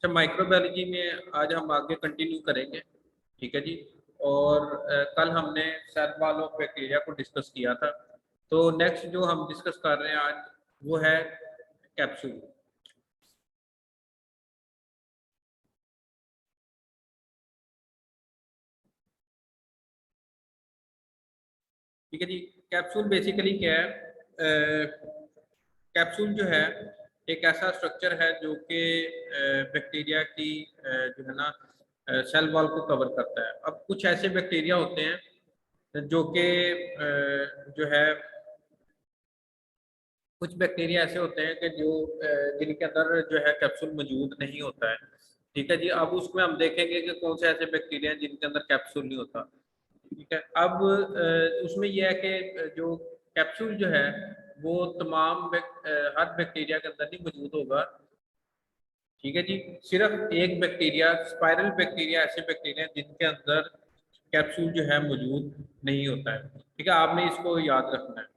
अच्छा, माइक्रोबायोलॉजी में आज हम आगे कंटिन्यू करेंगे, ठीक है जी। और कल हमने सेल वॉल ऑफ बैक्टीरिया को डिस्कस किया था। तो नेक्स्ट जो हम डिस्कस कर रहे हैं आज वो है कैप्सूल। ठीक है जी। कैप्सूल बेसिकली क्या है? कैप्सूल जो है एक ऐसा स्ट्रक्चर है जो कि बैक्टीरिया की जो है ना सेल वॉल को कवर करता है। अब कुछ ऐसे बैक्टीरिया होते हैं जो कि जो है कुछ बैक्टीरिया ऐसे होते हैं कि जो जिनके अंदर जो है कैप्सूल मौजूद नहीं होता है। ठीक है जी। अब उसमें हम देखेंगे कि कौन से ऐसे बैक्टीरिया हैं जिनके अंदर कैप्सूल नहीं होता। ठीक है। अब उसमें यह है कि जो कैप्सूल जो है वो तमाम हर बैक्टीरिया के अंदर नहीं मौजूद होगा। ठीक है जी। सिर्फ एक बैक्टीरिया, स्पाइरल बैक्टीरिया, ऐसे बैक्टीरिया जिनके अंदर कैप्सूल जो है मौजूद नहीं होता है। ठीक है, आपने इसको याद रखना है।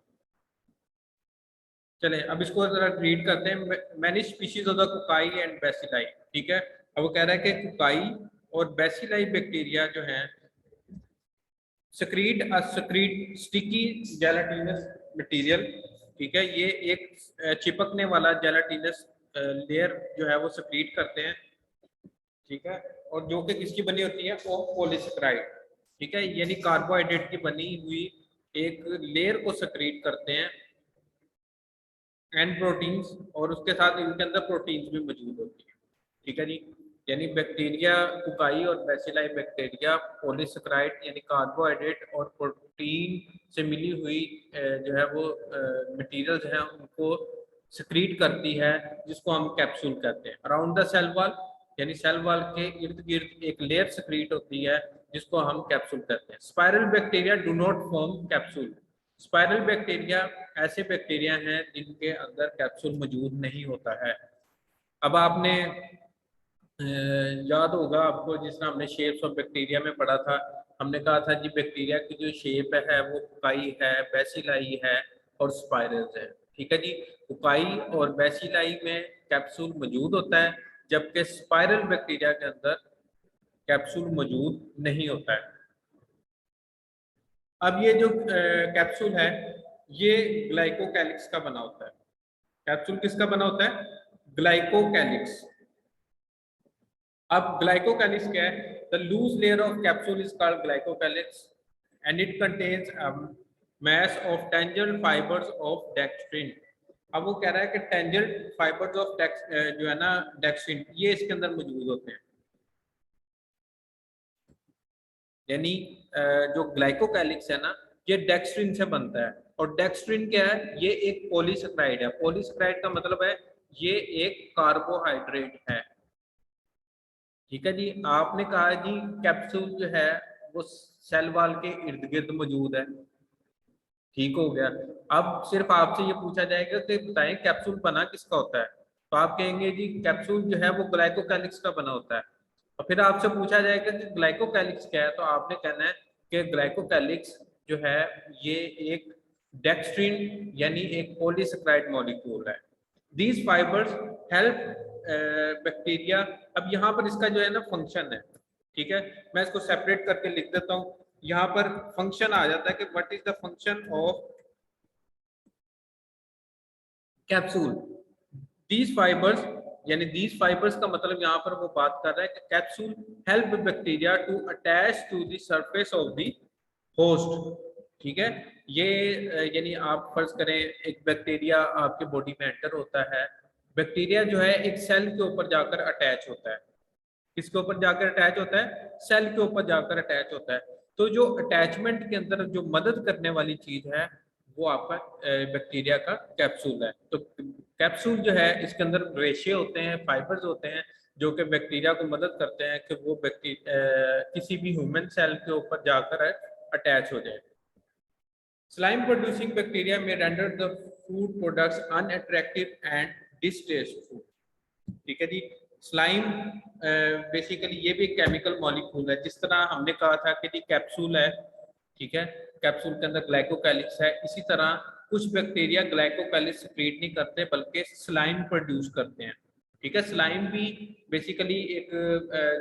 चले अब इसको जरा रीड करते हैं। Many species of the cocci and bacilli. ठीक है। अब वो कह रहा है कि कुकाई और बेसिलाई बैक्टीरिया जो है सक्रीट स्टिकी जेलाटिनस मटेरियल। ठीक है, ये एक चिपकने वाला जेलाटिनस लेयर जो है वो सक्रीट करते हैं। ठीक है। और जो कि किसकी बनी होती है, ऑफ पॉलीसेकेराइड। ठीक है, यानी कार्बोहाइड्रेट की बनी हुई एक लेयर को सक्रीट करते हैं एंड प्रोटीन्स, और उसके साथ इनके अंदर प्रोटीन्स भी मौजूद होती है। ठीक है जी। यानी बैक्टीरिया कुकाई और बेसिलाई बैक्टीरिया पॉलीसेकेराइड यानी कार्बोहाइड्रेट और प्रोटीन से मिली हुई जो है वो मटेरियल्स हैं उनको सक्रीट करती है, जिसको हम कैप्सूल कहते हैं। अराउंड द सेल वॉल यानी सेल वॉल के इर्द गिर्द एक लेयर सक्रीट होती है जिसको हम कैप्सूल कहते हैं। Spiral bacteria do not form capsule. Spiral bacteria ऐसे बैक्टीरिया हैं जिनके अंदर कैप्सूल मौजूद नहीं होता है। अब आपने याद होगा आपको, जिस तरह हमने शेप्स ऑफ बैक्टीरिया में पढ़ा था, हमने कहा था जी बैक्टीरिया की जो शेप है वो कुकाई है, बेसिलाई है और स्पाइरल्स है। ठीक है जी। कुकाई और बेसिलाई में कैप्सूल मौजूद होता है, जबकि स्पाइरल बैक्टीरिया के अंदर कैप्सूल मौजूद नहीं होता है। अब ये जो कैप्सूल है ये ग्लाइकोकैलिक्स का बना होता है। कैप्सूल किसका बना होता है? ग्लाइकोकैलिक्स। अब ग्लाइकोकैलिक्स क्या है? The loose layer of capsule is called glycocalyx and it contains mass of tangent fibers of dextrin। अब वो कह रहा है कि टेंजेंट फाइबर्स ऑफ जो है ना डेक्स्ट्रिन, ये इसके अंदर मौजूद होते हैं। यानी जो ग्लाइकोकैलिक्स है ना, ये डेक्स्ट्रिन से बनता है। और डेक्स्ट्रिन क्या है? ये एक पॉलीसेकेराइड है। पॉलीसेकेराइड का मतलब है ये एक कार्बोहाइड्रेट है। ठीक है जी। आपने कहा जी कैप्सूल जो है वो सेल वॉल के इर्द गिर्द मौजूद है। ठीक हो गया। अब सिर्फ आपसे ये पूछा जाएगा कि बताएं कैप्सूल बना किसका होता है, तो आप कहेंगे जी कैप्सूल जो है वो ग्लाइकोकैलिक्स का बना होता है। और फिर आपसे पूछा जाएगा कि ग्लाइकोकैलिक्स क्या है, तो आपने कहना है कि ग्लाइकोकैलिक्स जो है ये एक डेक्स्ट्रिन यानी एक पॉलीसेकेराइड मॉलिक्यूल है। These fibres help bacteria. अब यहाँ पर इसका जो है ना फंक्शन है। ठीक है, मैं इसको सेपरेट करके लिख देता हूँ। यहाँ पर फंक्शन आ जाता है कि what is the function of capsule. These fibres यानी दीज फाइबर्स का मतलब यहाँ पर वो बात कर रहा है कि capsule help bacteria to attach to the surface of the host. ठीक है, ये यानी आप फर्ज करें एक बैक्टीरिया आपके बॉडी में एंटर होता है। बैक्टीरिया जो है एक सेल के ऊपर जाकर अटैच होता है। किसके ऊपर जाकर अटैच होता है? सेल के ऊपर जाकर अटैच होता है। तो जो अटैचमेंट के अंदर जो मदद करने वाली चीज है वो आपका बैक्टीरिया का कैप्सूल है। तो कैप्सूल जो है इसके अंदर रेशे होते हैं, फाइबर्स होते हैं जो कि बैक्टीरिया को मदद करते हैं कि वो किसी भी ह्यूमन सेल के ऊपर जाकर अटैच हो जाए। स्लाइम प्रोड्यूसिंग बैक्टीरिया में render the food products unattractive and distasteful. ठीक है जी। स्लाइम बेसिकली ये भी एक केमिकल मॉलिक्यूल है। जिस तरह हमने कहा था कि जी कैप्सूल है, ठीक है, कैप्सूल के अंदर ग्लाइकोकैलिक्स है, इसी तरह कुछ बैक्टीरिया ग्लाइकोकैलिक्स सेक्रेट नहीं करते बल्कि स्लाइम प्रोड्यूस करते हैं। ठीक है। स्लाइम भी बेसिकली एक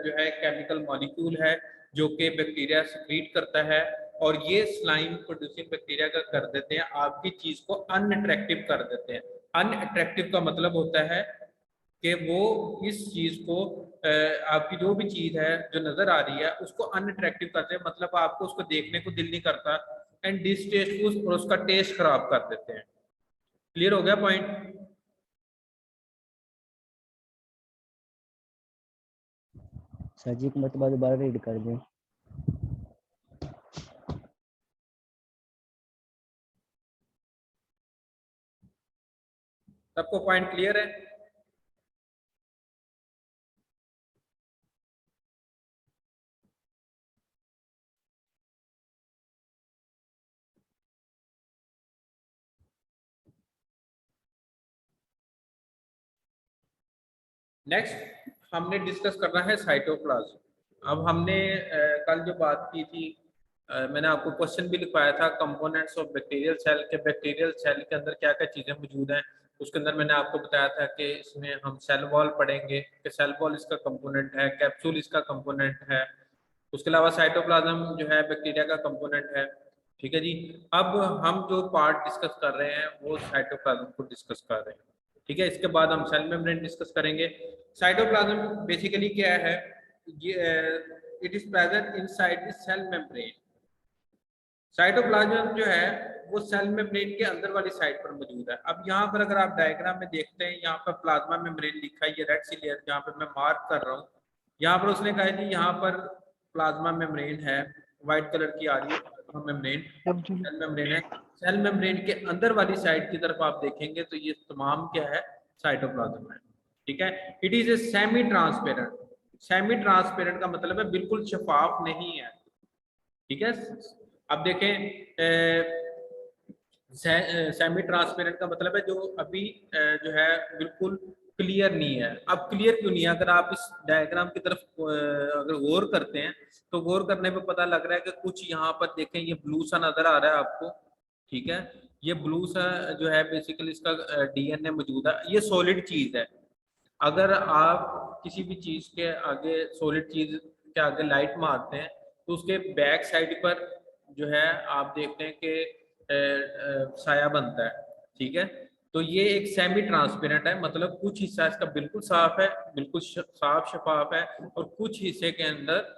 जो है केमिकल मॉलिक्यूल है जो कि बैक्टीरिया सिक्रीट करता है, और ये स्लाइम प्रोड्यूसिंग बैक्टीरिया का कर देते हैं आपकी चीज को अनअट्रैक्टिव कर देते हैं। अनअट्रैक्टिव का मतलब होता है कि वो इस चीज को आपकी जो भी चीज है जो नजर आ रही है उसको अनअट्रैक्टिव करते हैं, मतलब आपको उसको देखने को दिल नहीं करता, एंड डिसटेस्टफुल, और उसका टेस्ट खराब कर देते हैं। क्लियर हो गया पॉइंट? सर जी एक मतलब दोबारा रीड कर दें। सबको पॉइंट क्लियर है? नेक्स्ट हमने डिस्कस करना है साइटोप्लाज्म। अब हमने कल जो बात की थी, मैंने आपको क्वेश्चन भी लिखवाया था कंपोनेंट्स ऑफ बैक्टीरियल सेल के, बैक्टीरियल सेल के अंदर क्या क्या चीजें मौजूद हैं। उसके अंदर मैंने आपको बताया था कि इसमें हम सेल वॉल पढ़ेंगे कि सेल वॉल इसका कंपोनेंट है, कैप्सूल इसका कंपोनेंट है, उसके अलावा साइटोप्लाज्म जो है बैक्टीरिया का कंपोनेंट है। ठीक है जी। अब हम जो पार्ट डिस्कस कर रहे हैं वो साइटोप्लाज्म को डिस्कस कर रहे हैं। ठीक है, इसके बाद हम सेल मेम्ब्रेन डिस्कस करेंगे। साइटोप्लाज्म बेसिकली क्या है, ये it is present inside the cell membrane. Cytoplasm जो है वो सेल मेम्ब्रेन के अंदर वाली साइड पर मौजूद है। अब यहाँ पर अगर आप डायग्राम में देखते हैं, यहाँ पर प्लाज्मा मेम्ब्रेन लिखा है, ये रेड सी लेयर जहाँ पे मैं मार्क कर रहा हूँ, यहाँ पर उसने कहा कि यहाँ पर प्लाज्मा मेम्ब्रेन है, व्हाइट कलर की आ रही है प्लाज्मा मेम्ब्रेन, सेल मेम्ब्रेन है। सेल मेम्ब्रेन के अंदर वाली साइड की तरफ आप देखेंगे तो ये तमाम क्या है, साइटोप्लाज्म है। ठीक है। It is a semi transparent. Semi transparent का मतलब है बिल्कुल शफाफ नहीं है। ठीक है। अब देखें, सेमी ट्रांसपेरेंट का मतलब है जो अभी जो है बिल्कुल क्लियर नहीं है। अब क्लियर क्यों नहीं है? अगर आप इस डायग्राम की तरफ अगर गौर करते हैं तो गौर करने पे पता लग रहा है कि कुछ यहाँ पर देखें, ये ब्लू सा नजर आ रहा है आपको। ठीक है, ये ब्लू सा जो है बेसिकली इसका डीएनए मौजूद है, ये सॉलिड चीज है। अगर आप किसी भी चीज के आगे, सॉलिड चीज के आगे लाइट मारते हैं तो उसके बैक साइड पर जो है आप देखते हैं कि साया बनता है। ठीक है, तो ये एक सेमी ट्रांसपेरेंट है, मतलब कुछ हिस्सा इसका बिल्कुल साफ है, बिल्कुल साफ शफाफ है, और कुछ हिस्से के अंदर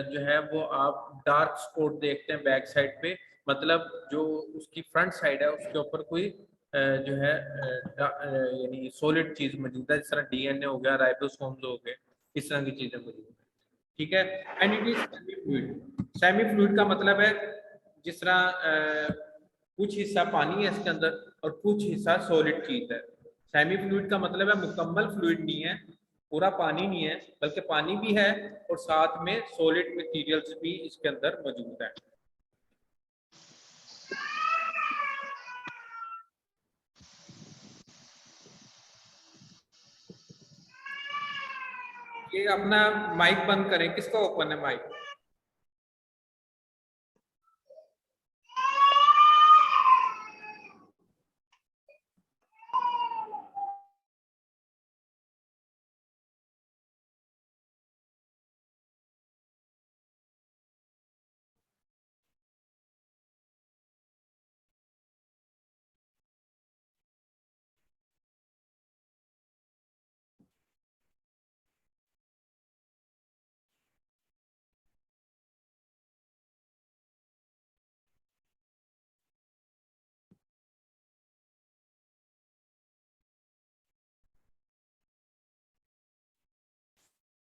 जो है वो आप डार्क स्पॉट देखते हैं बैक साइड पे, मतलब जो उसकी फ्रंट साइड है उसके ऊपर कोई जो है यानी सॉलिड चीज मौजूद है, जिस तरह डीएनए हो गया, राइबोसोम्स हो गए, इस तरह की चीजें मौजूद है। ठीक है। And it is semi fluid. Semi fluid का मतलब है जिस तरह कुछ हिस्सा पानी है इसके अंदर और कुछ हिस्सा सॉलिड चीज है। सेमी फ्लूइड का मतलब है मुकम्मल फ्लूइड नहीं है, पूरा पानी नहीं है, बल्कि पानी भी है और साथ में सॉलिड मटेरियल्स भी इसके अंदर मौजूद है। ये अपना माइक बंद करें, किसका ओपन है माइक?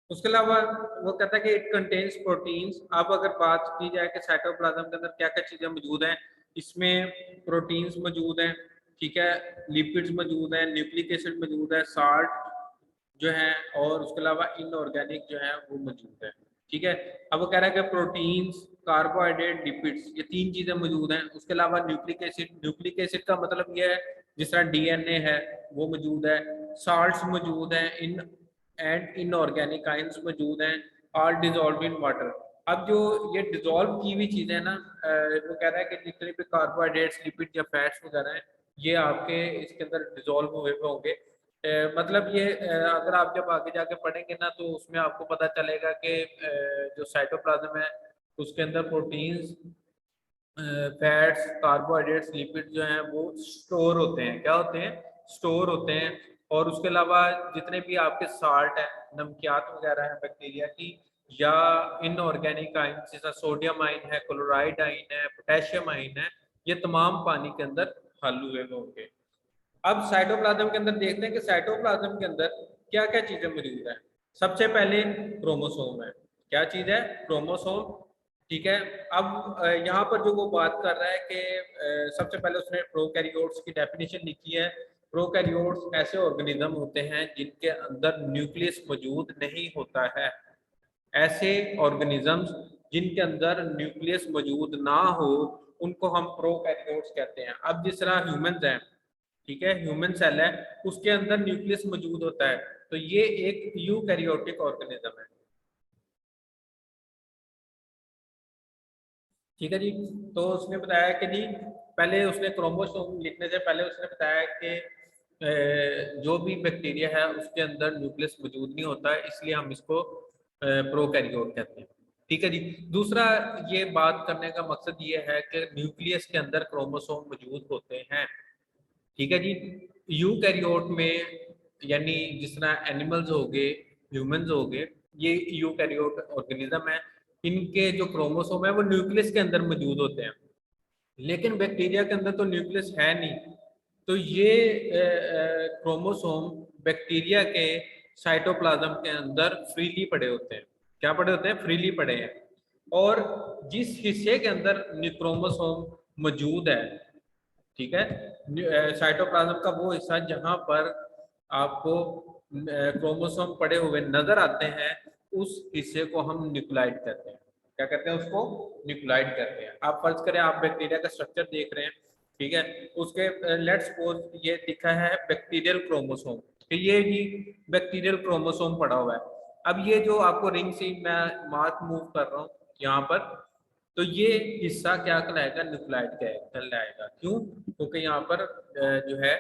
उसके अलावा वो कहता है कि इट कंटेन्स प्रोटीन्स। अब अगर बात की जाए कि साइटोप्लाज्म के अंदर क्या क्या चीजें मौजूद हैं, इसमें प्रोटीन्स मौजूद हैं, ठीक है, लिपिड्स मौजूद हैं, न्यूक्लिक एसिड मौजूद है, साल्ट जो है, और उसके अलावा इनऑर्गेनिक जो है वो मौजूद है। ठीक है। अब वो कह रहा है कि प्रोटीन्स, कार्बोहाइड्रेट, लिपिड्स, ये तीन चीजें मौजूद हैं। उसके अलावा न्यूक्लिक एसिड, न्यूक्लिक एसिड का मतलब ये है जिस तरह डीएनए है वो मौजूद है, साल्ट्स मौजूद हैं, इन एंड इनऑर्गेनिक आयंस मौजूद हैं, ऑल डिजॉल्व इन वाटर। अब जो ये डिजॉल्व की हुई चीजें ना, वो कह रहा है कि जितने भी कार्बोहाइड्रेट्स, लिपिड या फैट्स वगैरह हैं, ये आपके इसके अंदर डिजॉल्व हुए होंगे, मतलब ये अगर आप जब आगे जाके पढ़ेंगे ना तो उसमें आपको पता चलेगा कि जो साइटोप्लाज्म है उसके अंदर प्रोटीन्स, फैट्स, कार्बोहाइड्रेट्स, लिपिड जो हैं वो स्टोर होते हैं। क्या होते हैं? स्टोर होते हैं। और उसके अलावा जितने भी आपके साल्ट है, नमकियात वगैरह है बैक्टीरिया की, या इनऑर्गेनिक आइन जैसा सोडियम आइन है, क्लोराइड आइन है, पोटेशियम आइन है, ये तमाम पानी के अंदर हल हुए होंगे। अब साइटोप्लाज्म के अंदर देखते हैं कि साइटोप्लाज्म के अंदर क्या क्या चीजें मौजूद है। सबसे पहले क्रोमोसोम है। क्या चीज है? क्रोमोसोम। ठीक है। अब यहाँ पर जो वो बात कर रहा है कि सबसे पहले उसने प्रोकैरियोट्स की डेफिनेशन लिखी है। प्रोकैरियोट्स ऐसे ऑर्गेनिज्म होते हैं जिनके अंदर न्यूक्लियस मौजूद नहीं होता है। ऐसे ऑर्गेनिजम्स जिनके अंदर न्यूक्लियस मौजूद ना हो उनको हम प्रोकैरियोट्स कहते हैं। अब जिस तरह ह्यूमंस हैं, ठीक है, ह्यूमन सेल है, उसके अंदर न्यूक्लियस मौजूद होता है, तो ये एक यूकैरियोटिक ऑर्गेनिज्म है। ठीक है जी। तो उसने बताया कि जी पहले उसने क्रोमोसोम लिखने से पहले उसने बताया कि जो भी बैक्टीरिया है उसके अंदर न्यूक्लियस मौजूद नहीं होता है, इसलिए हम इसको प्रोकैरियोट कहते हैं। ठीक है जी। दूसरा, ये बात करने का मकसद ये है कि न्यूक्लियस के अंदर क्रोमोसोम मौजूद होते हैं। ठीक है जी। यूकैरियोट में यानी जिस तरह एनिमल्स हो गए, ह्यूमंस हो गए, ये यूकैरियोट ऑर्गेनिज्म है। इनके जो क्रोमोसोम है वो न्यूक्लियस के अंदर मौजूद होते हैं, लेकिन बैक्टीरिया के अंदर तो न्यूक्लियस है नहीं। तो ये क्रोमोसोम बैक्टीरिया के साइटोप्लाज्म के अंदर फ्रीली पड़े होते हैं। क्या पड़े होते हैं? फ्रीली पड़े हैं। और जिस हिस्से के अंदर क्रोमोसोम मौजूद है, ठीक है, साइटोप्लाज्म का वो हिस्सा जहां पर आपको क्रोमोसोम पड़े हुए नजर आते हैं, उस हिस्से को हम न्यूक्लाइड कहते हैं। क्या कहते हैं? उसको न्यूक्लाइड कहते हैं। आप फर्ज करें आप बैक्टीरिया का स्ट्रक्चर देख रहे हैं, ठीक है, उसके लेट्स सपोज ये दिखा है बैक्टीरियल क्रोमोसोम, तो ये ही बैक्टीरियल क्रोमोसोम पड़ा हुआ है। अब ये जो आपको रिंग से मैं मार्क मूव कर रहा हूँ यहाँ पर, तो ये हिस्सा क्या कहलाएगा? न्यूक्लाइड कहलाएगा। क्यों? क्योंकि यहाँ पर जो है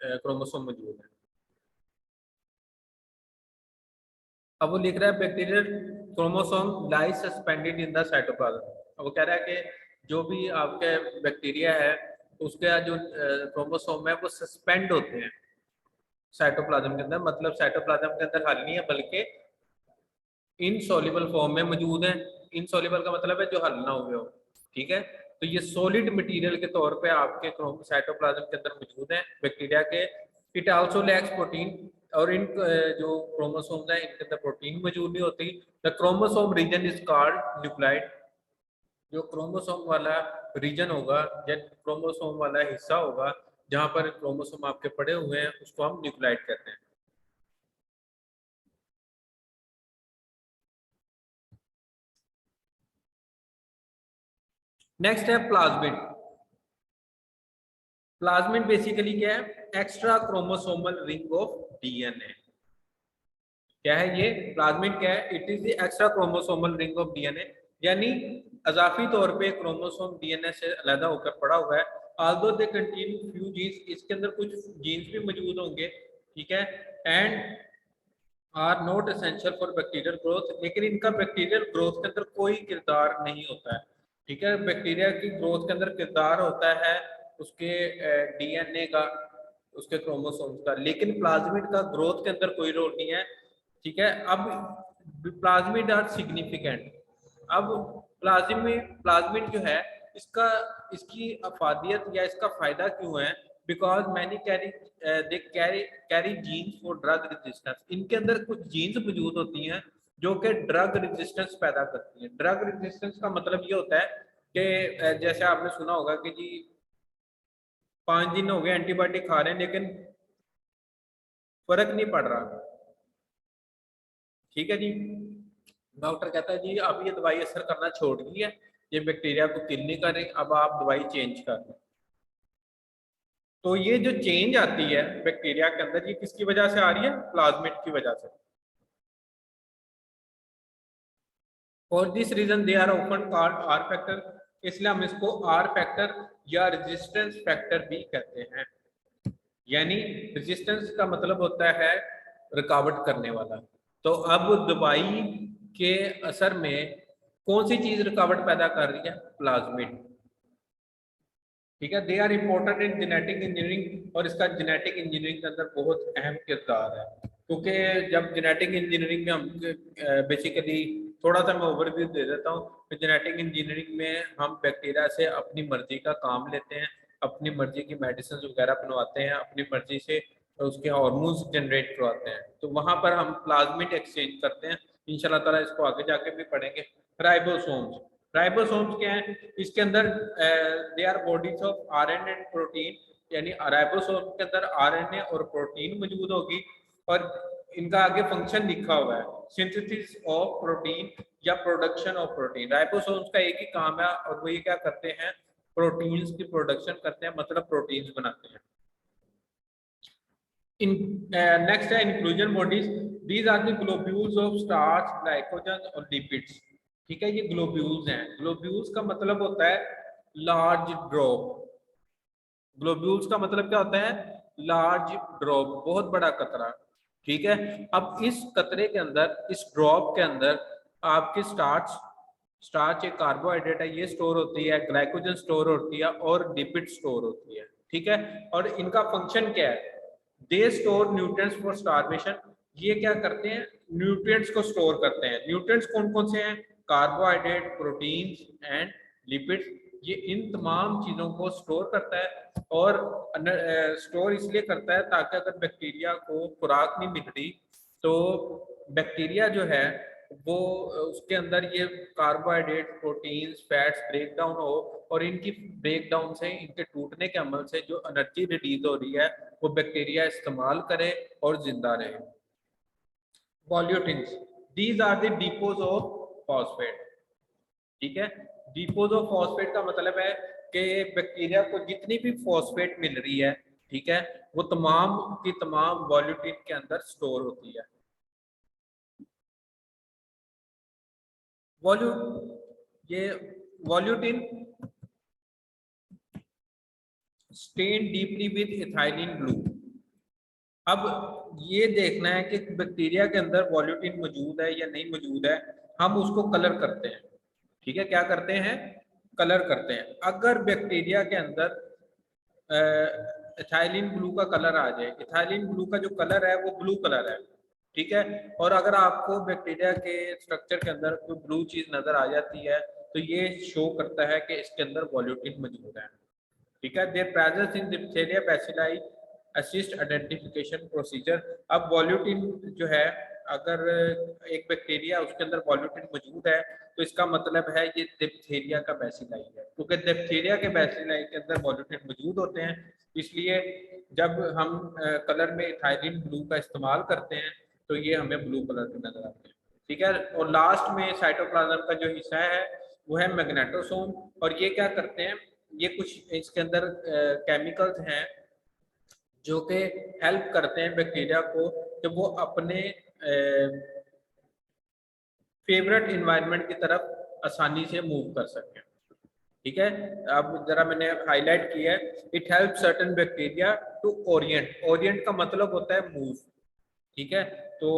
क्रोमोसोम मौजूद है। अब वो लिख रहा है bacterial chromosome lies suspended in the cytoplasm. अब वो कह रहा है कि जो भी आपके बैक्टीरिया है उसके जो क्रोमोसोम है वो सस्पेंड होते हैं साइटोप्लाज्म के अंदर। मतलब साइटोप्लाज्म के अंदर हल नहीं है बल्कि इनसॉल्युबल फॉर्म में मौजूद है। इनसॉल्युबल का मतलब है जो हल ना हुए हो। ठीक है। तो ये सॉलिड मटेरियल के तौर पे आपके साइटोप्लाज्म के अंदर मौजूद है बैक्टीरिया के। It also lakhs protein. और इन जो क्रोमोसोम्स हैं इनके अंदर प्रोटीन मौजूद नहीं होती। The chromosome region is called nucleoid. जो क्रोमोसोम वाला रीजन होगा या क्रोमोसोम वाला हिस्सा होगा जहां पर क्रोमोसोम आपके पड़े हुए हैं उसको हम न्यूक्लाइड कहते हैं। नेक्स्ट है प्लाज्मिड। प्लाज्मिड बेसिकली क्या है? Extra chromosomal ring of DNA. क्या है ये प्लाज्मिड? क्या है? It is the extra chromosomal ring of DNA, यानी अजाफी तौर पे क्रोमोसोम डीएनए से अलग होकर पड़ा हुआ है। Although they contain few genes, इसके अंदर कुछ जीन्स भी मौजूद होंगे, ठीक है, and are not essential for bacterial growth, लेकिन इनका बैक्टीरियल ग्रोथ के अंदर कोई किरदार नहीं होता है। ठीक है। बैक्टीरिया की ग्रोथ के अंदर किरदार होता है उसके डीएनए का, उसके क्रोमोसोम्स का, लेकिन प्लाज्मिड का ग्रोथ के अंदर कोई रोल नहीं है। ठीक है। अब प्लाज्मिड आर सिग्निफिकेंट। अब प्लाज्मिड जो है इसका, इसकी अफादियत या इसका फायदा क्यों है? Because many carry they carry genes for drug resistance. इनके अंदर कुछ जीन्स मौजूद होती हैं जो कि ड्रग रेजिस्टेंस पैदा करती हैं। ड्रग रेजिस्टेंस का मतलब ये होता है कि जैसे आपने सुना होगा कि जी 5 दिन हो गए एंटीबायोटिक खा रहे हैं लेकिन फर्क नहीं पड़ रहा। ठीक है जी। डॉक्टर कहता है जी अब ये दवाई असर करना छोड़ दी है, ये बैक्टीरिया को किल नहीं कर रही, अब आप दवाई चेंज कर दें। तो ये जो चेंज आती है बैक्टीरिया के अंदर ये किसकी वजह से आ रही है? प्लाज्मिड की वजह से। For this region they are often called R factor. इसलिए हम इसको आर फैक्टर या रेजिस्टेंस फैक्टर भी कहते हैं। यानी रेजिस्टेंस का मतलब होता है रुकावट करने वाला। तो अब दवाई के असर में कौन सी चीज रुकावट पैदा कर रही है? प्लाज्मिड। ठीक है, they are important in genetic engineering, और इसका जेनेटिक इंजीनियरिंग के अंदर बहुत अहम किरदार है। क्योंकि जब जेनेटिक इंजीनियरिंग में हम बेसिकली थोड़ा सा मैं ओवरव्यू दे देता हूँ, तो जेनेटिक इंजीनियरिंग में हम बैक्टीरिया से अपनी मर्जी का काम लेते हैं, अपनी मर्जी की मेडिसिन वगैरह बनवाते हैं, अपनी मर्जी से उसके हार्मोन्स जनरेट करवाते हैं। तो वहां पर हम प्लाज्मिड एक्सचेंज करते हैं। इंशाल्लाह ताला इसको आगे जाके भी पढ़ेंगे। राइबोसोम्स, राइबोसोम्स क्या है? इसके अंदर they are bodies of RNA and protein, यानी राइबोसोम के अंदर आरएनए और प्रोटीन मौजूद होगी, और इनका आगे फंक्शन लिखा हुआ है, सिंथेसिस ऑफ प्रोटीन या प्रोडक्शन ऑफ प्रोटीन। राइबोसोम्स का एक ही काम है, और वो ये क्या करते हैं? प्रोटीन्स की प्रोडक्शन करते हैं, मतलब प्रोटीन्स बनाते हैं। इन नेक्स्ट है inclusion bodies, these are the globules of starch, glycogen और लिपिड्स। ठीक है, ये ग्लोब्यूल्स हैं। ग्लोब्यूल्स का मतलब होता है लार्ज ड्रॉप। ग्लोब्यूल्स का मतलब क्या होता है? लार्ज ड्रॉप, बहुत बड़ा कतरा। ठीक है, अब इस कतरे के अंदर, इस ड्रॉप के अंदर आपकी स्टार्च, स्टार्च एक कार्बोहाइड्रेट है, ये स्टोर होती है, ग्लाइकोजन स्टोर होती है, और लिपिड स्टोर होती है। ठीक है, और इनका फंक्शन क्या है? They store nutrients for starvation. ये क्या करते हैं? न्यूट्रिएंट्स को स्टोर करते हैं। न्यूट्रिएंट्स कौन कौन से हैं? Carbohydrate, proteins and lipids. ये इन तमाम चीजों को स्टोर करता है, और स्टोर इसलिए करता है ताकि अगर बैक्टीरिया को खुराक नहीं मिल रही, तो बैक्टीरिया जो है वो उसके अंदर ये carbohydrate, proteins, fats break down हो, और इनकी ब्रेक डाउन से, इनके टूटने के अमल से जो एनर्जी रिलीज हो रही है, वो बैक्टीरिया इस्तेमाल करे और जिंदा रहे। Pollutants, these are the deposit of phosphate. ठीक है, डिपोज ऑफ फॉस्फेट का मतलब है कि बैक्टीरिया को जितनी भी फॉस्फेट मिल रही है, ठीक है, वो तमाम की तमाम वॉल्यूटिन के अंदर स्टोर होती है। वॉल्यू ये volutin stain deeply with ethylene blue. अब ये देखना है कि बैक्टीरिया के अंदर वॉल्यूटिन मौजूद है या नहीं मौजूद है, हम उसको कलर करते हैं। ठीक है, क्या करते हैं? कलर करते हैं। अगर बैक्टीरिया के अंदर इथाइलिन ब्लू का कलर आ जाए, इथाइलिन ब्लू का जो कलर है वो ब्लू कलर है, ठीक है, और अगर आपको बैक्टीरिया के स्ट्रक्चर के अंदर कोई ब्लू चीज नजर आ जाती है, तो ये शो करता है कि इसके अंदर वॉल्यूटिन मौजूद है। ठीक है, there presence in diphtheria bacilli assist identification procedure. अब वॉल्यूटिन जो है, अगर एक बैक्टीरिया उसके अंदर वॉल्यूटिन मौजूद है, तो इसका मतलब है ये डिप्थीरिया का बैसिलाई है, क्योंकि डिप्थीरिया के बैसिलाई के अंदर वॉल्यूटिन मौजूद होते हैं। इसलिए जब हम कलर में इथाइलिन ब्लू का इस्तेमाल करते हैं, तो ये हमें ब्लू कलर के नजर आते हैं। ठीक है, और लास्ट में साइटोप्लाज्म का जो हिस्सा है वो है मैग्नेटोसोम, और ये क्या करते हैं? ये कुछ इसके अंदर केमिकल्स हैं जो कि हेल्प करते हैं बैक्टीरिया को कि वो अपने फेवरेट इन्वायरमेंट की तरफ आसानी से मूव कर सकें। ठीक है, अब जरा मैंने हाईलाइट किया है, it help certain bacteria to orient. Orient का मतलब होता है मूव। ठीक है, तो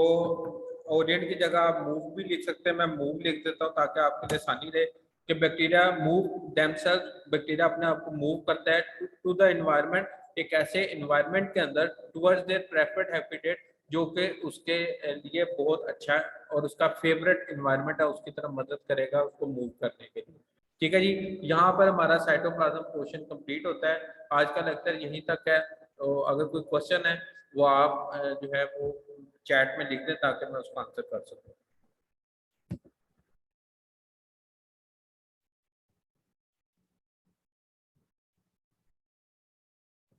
ओरिएंट की जगह आप मूव भी लिख सकते हैं, मैं मूव लिख देता हूँ ताकि आपके लिए आसानी रहे कि बैक्टीरिया मूव देमसेल्फ। बैक्टीरिया अपने आप को मूव करता है टू द एनवायरनमेंट, एक ऐसे एनवायरनमेंट के अंदर, टुवर्ड्स देयर प्रेफर्ड हैबिटेट, जो कि उसके लिए बहुत अच्छा है और उसका फेवरेट एनवायरनमेंट है, उसकी तरफ मदद करेगा उसको मूव करने के लिए। ठीक है जी, यहाँ पर हमारा साइटोप्लाज्म पोर्शन कंप्लीट होता है। आज का लेक्चर यहीं तक है, तो अगर कोई क्वेश्चन है वो आप जो है वो चैट में लिख दें ताकि मैं उसको आंसर कर सकूँ।